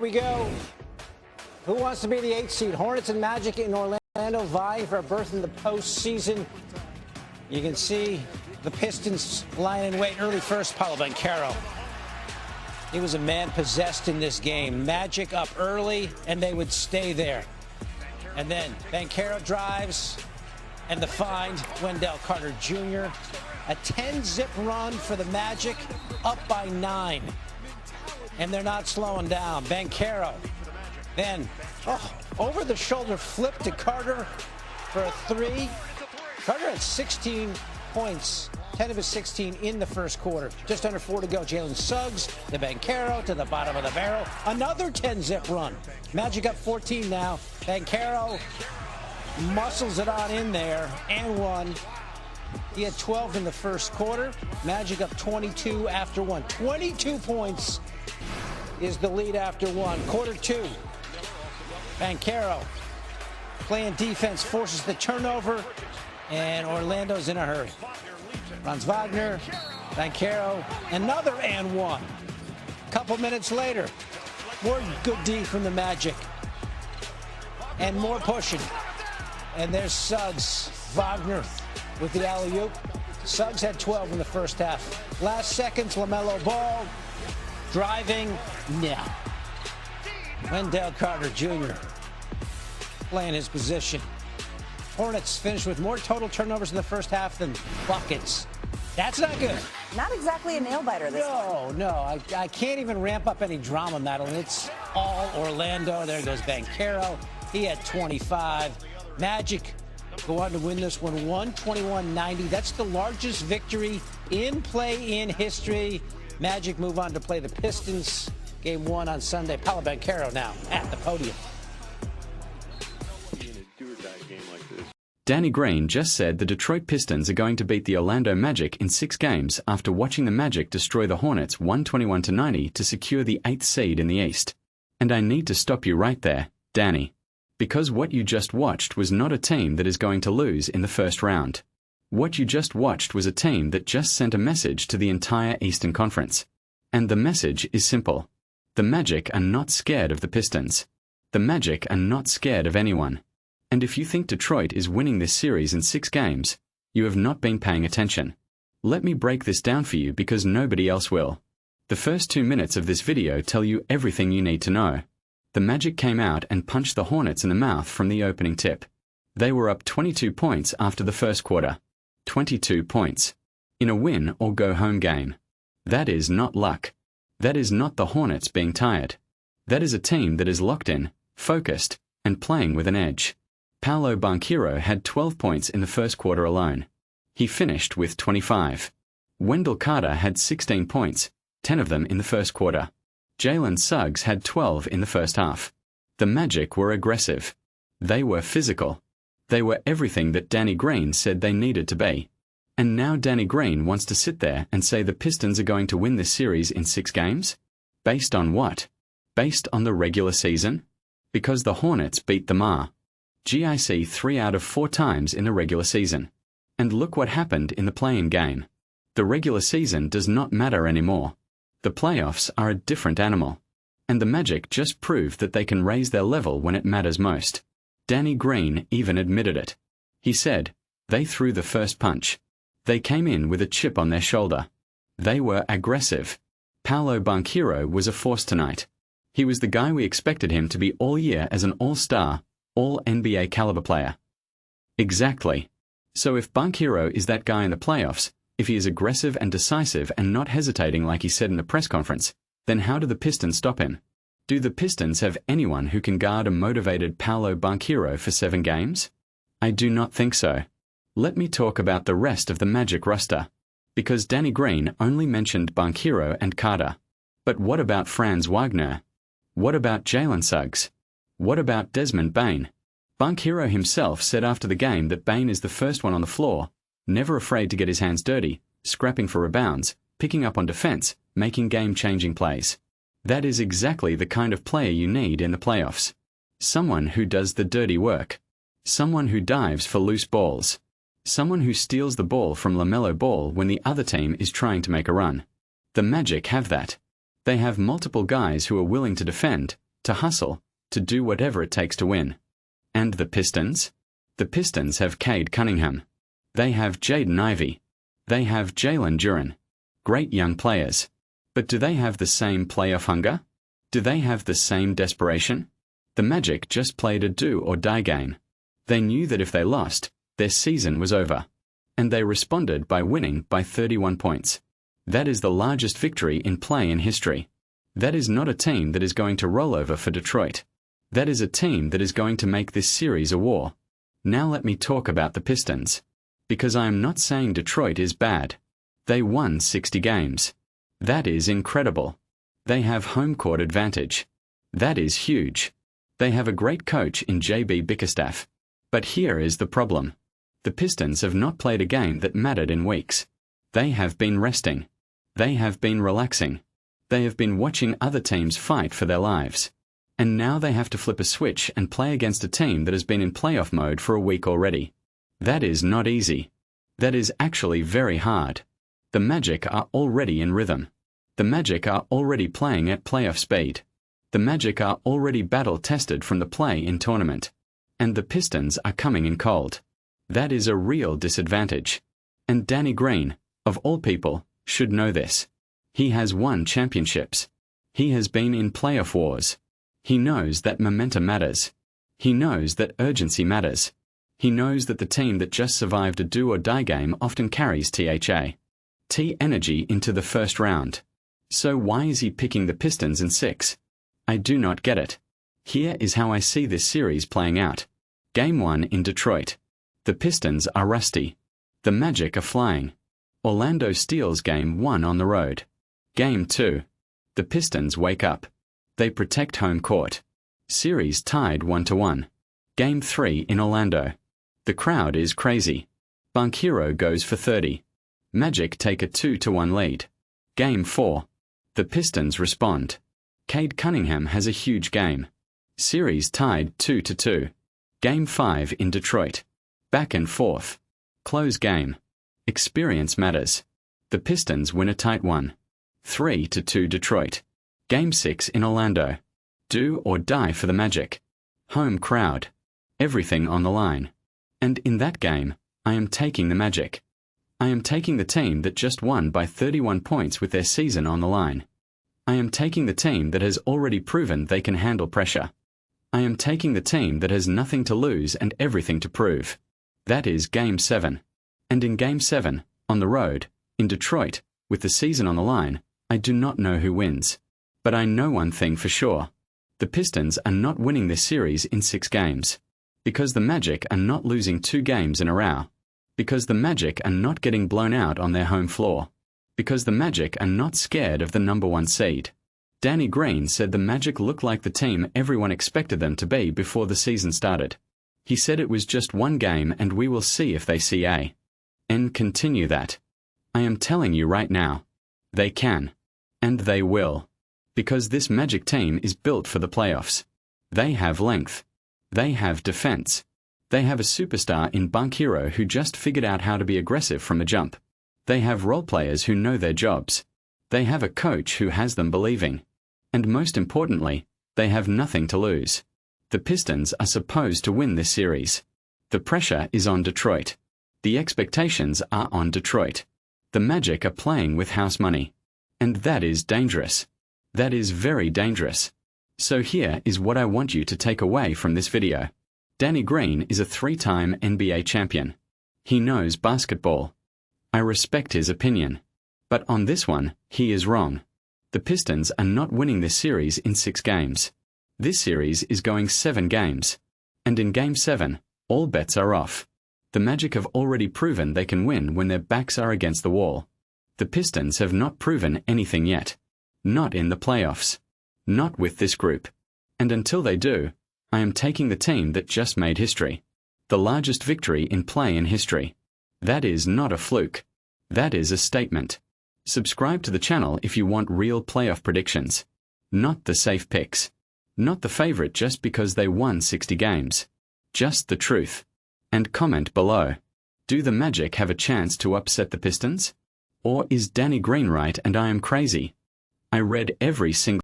We go. Who wants to be the 8th seed? Hornets and Magic in Orlando vying for a berth in the postseason. You can see the Pistons lying in wait early first. Paolo Banchero. He was a man possessed in this game. Magic up early, and they would stay there. And then Banchero drives, and the find, Wendell Carter Jr. A 10-zip run for the Magic, up by 9. And they're not slowing down. Banchero. Then, over-the-shoulder flip to Carter for a 3. Carter had 16 points, 10 of his 16 in the first quarter. Just under 4 to go. Jalen Suggs to Banchero to the bottom of the barrel. Another 10-zip run. Magic up 14 now. Banchero muscles it on in there and 1. He had 12 in the first quarter. Magic up 22 after 1. 22 points is the lead after 1. Quarter 2. Banchero playing defense, forces the turnover, and Orlando's in a hurry. Franz Wagner, Banchero, another and 1. Couple minutes later, more good D from the Magic. And more pushing. And there's Suggs. Wagner with the alley-oop. Suggs had 12 in the first half. Last seconds, LaMelo Ball driving. Yeah. Wendell Carter Jr. playing his position. Hornets finished with more total turnovers in the first half than buckets. That's not good. Not exactly a nail-biter this one. No. I can't even ramp up any drama, Madeline. It's all Orlando. There goes Banchero. He had 25. Magic go on to win this one 121-90. That's the largest victory in play-in history. Magic move on to play the Pistons. Game 1 on Sunday. Paolo Banchero now at the podium. Danny Green just said the Detroit Pistons are going to beat the Orlando Magic in 6 games after watching the Magic destroy the Hornets 121-90 to secure the 8th seed in the East. And I need to stop you right there, Danny. Because what you just watched was not a team that is going to lose in the first round. What you just watched was a team that just sent a message to the entire Eastern Conference. And the message is simple. The Magic are not scared of the Pistons. The Magic are not scared of anyone. And if you think Detroit is winning this series in 6 games, you have not been paying attention. Let me break this down for you because nobody else will. The first 2 minutes of this video tell you everything you need to know. The Magic came out and punched the Hornets in the mouth from the opening tip. They were up 22 points after the first quarter. 22 points. In a win-or-go-home game. That is not luck. That is not the Hornets being tired. That is a team that is locked in, focused, and playing with an edge. Paolo Banchero had 12 points in the first quarter alone. He finished with 25. Wendell Carter had 16 points, 10 of them in the first quarter. Jalen Suggs had 12 in the first half. The Magic were aggressive. They were physical. They were everything that Danny Green said they needed to be. And now Danny Green wants to sit there and say the Pistons are going to win this series in 6 games? Based on what? Based on the regular season? Because the Hornets beat the Ma. GIC 3 out of 4 times in the regular season. And look what happened in the play-in game. The regular season does not matter anymore. The playoffs are a different animal. And the Magic just proved that they can raise their level when it matters most. Danny Green even admitted it. He said, they threw the first punch. They came in with a chip on their shoulder. They were aggressive. Paolo Banchero was a force tonight. He was the guy we expected him to be all year as an all-star, all-NBA caliber player. Exactly. So if Banchero is that guy in the playoffs, if he is aggressive and decisive and not hesitating like he said in the press conference, then how do the Pistons stop him? Do the Pistons have anyone who can guard a motivated Paolo Banchero for 7 games? I do not think so. Let me talk about the rest of the Magic roster. Because Danny Green only mentioned Banchero and Carter. But what about Franz Wagner? What about Jalen Suggs? What about Desmond Bane? Banchero himself said after the game that Bane is the first one on the floor, never afraid to get his hands dirty, scrapping for rebounds, picking up on defense, making game-changing plays. That is exactly the kind of player you need in the playoffs. Someone who does the dirty work. Someone who dives for loose balls. Someone who steals the ball from LaMelo Ball when the other team is trying to make a run. The Magic have that. They have multiple guys who are willing to defend, to hustle, to do whatever it takes to win. And the Pistons? The Pistons have Cade Cunningham. They have Jaden Ivey. They have Jalen Duren. Great young players. But do they have the same playoff hunger? Do they have the same desperation? The Magic just played a do-or-die game. They knew that if they lost, their season was over. And they responded by winning by 31 points. That is the largest victory in play-in history. That is not a team that is going to roll over for Detroit. That is a team that is going to make this series a war. Now let me talk about the Pistons. Because I am not saying Detroit is bad. They won 60 games. That is incredible. They have home court advantage. That is huge. They have a great coach in J.B. Bickerstaff. But here is the problem. The Pistons have not played a game that mattered in weeks. They have been resting. They have been relaxing. They have been watching other teams fight for their lives. And now they have to flip a switch and play against a team that has been in playoff mode for a week already. That is not easy. That is actually very hard. The Magic are already in rhythm. The Magic are already playing at playoff speed. The Magic are already battle-tested from the play-in tournament. And the Pistons are coming in cold. That is a real disadvantage. And Danny Green, of all people, should know this. He has won championships. He has been in playoff wars. He knows that momentum matters. He knows that urgency matters. He knows that the team that just survived a do-or-die game often carries T energy into the first round. So why is he picking the Pistons in 6? I do not get it. Here is how I see this series playing out. Game 1 in Detroit. The Pistons are rusty. The Magic are flying. Orlando steals Game 1 on the road. Game 2. The Pistons wake up. They protect home court. Series tied 1-1. Game 3 in Orlando. The crowd is crazy. Banchero goes for 30. Magic take a 2-1 lead. Game 4. The Pistons respond. Cade Cunningham has a huge game. Series tied 2-2. Game 5 in Detroit. Back and forth. Close game. Experience matters. The Pistons win a tight one. 3-2 Detroit. Game 6 in Orlando. Do or die for the Magic. Home crowd. Everything on the line. And in that game, I am taking the Magic. I am taking the team that just won by 31 points with their season on the line. I am taking the team that has already proven they can handle pressure. I am taking the team that has nothing to lose and everything to prove. That is Game 7. And in Game 7, on the road, in Detroit, with the season on the line, I do not know who wins. But I know one thing for sure. The Pistons are not winning this series in 6 games. Because the Magic are not losing 2 games in a row. Because the Magic are not getting blown out on their home floor. Because the Magic are not scared of the number 1 seed. Danny Green said the Magic looked like the team everyone expected them to be before the season started. He said it was just 1 game and we will see if they and continue that. I am telling you right now. They can. And they will. Because this Magic team is built for the playoffs. They have length. They have defense. They have a superstar in Banchero who just figured out how to be aggressive from a jump. They have role players who know their jobs. They have a coach who has them believing. And most importantly, they have nothing to lose. The Pistons are supposed to win this series. The pressure is on Detroit. The expectations are on Detroit. The Magic are playing with house money. And that is dangerous. That is very dangerous. So here is what I want you to take away from this video. Danny Green is a 3-time NBA champion. He knows basketball. I respect his opinion. But on this one, he is wrong. The Pistons are not winning this series in 6 games. This series is going 7 games. And in Game 7, all bets are off. The Magic have already proven they can win when their backs are against the wall. The Pistons have not proven anything yet. Not in the playoffs. Not with this group. And until they do, I am taking the team that just made history. The largest victory in play-in history. That is not a fluke. That is a statement. Subscribe to the channel if you want real playoff predictions. Not the safe picks. Not the favorite just because they won 60 games. Just the truth. And comment below. Do the Magic have a chance to upset the Pistons? Or is Danny Green right and I am crazy? I read every single